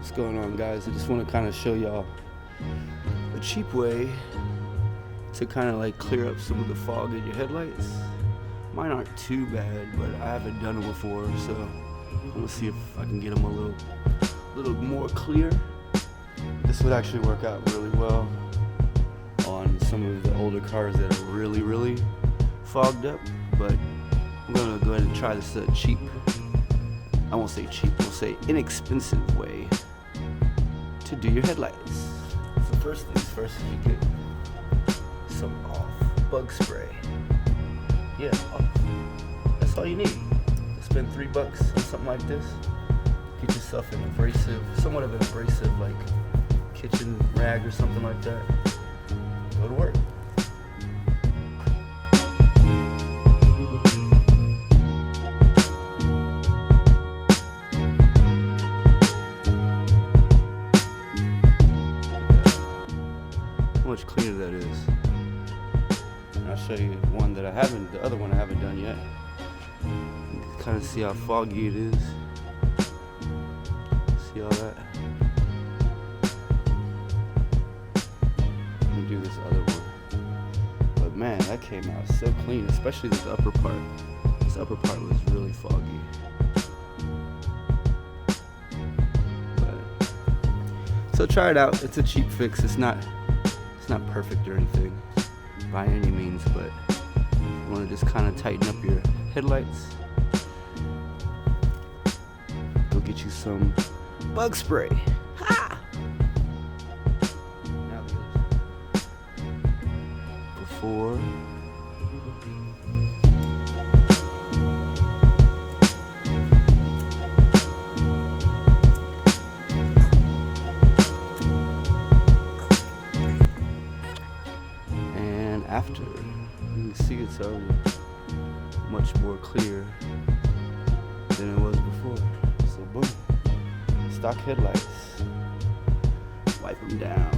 What's going on, guys? I just want to kind of show y'all a cheap way to kind of like clear up some of the fog in your headlights. Mine aren't too bad, but I haven't done them before, so I'm gonna see if I can get them a little more clear. This would actually work out really well on some of the older cars that are really fogged up, but I'm gonna go ahead and try this cheap, I won't say cheap, we'll say inexpensive way to do your headlights. So first things first, you get some off bug spray. Yeah, that's all you need. Spend $3 on something like this. Get yourself an abrasive, somewhat of an abrasive like kitchen rag or something like that. Go to work. How much cleaner that is. And I'll show you one that the other one I haven't done yet. You can kind of see how foggy it is. See all that? Let me do this other one. But man, that came out so clean, especially this upper part. This upper part was really foggy. But, so try it out. It's a cheap fix. It's not perfect or anything by any means, but you want to just kind of tighten up your headlights. Go get you some bug spray. Ha! Now before. After, you can see it's already much more clear than it was before. So boom, stock headlights, wipe them down.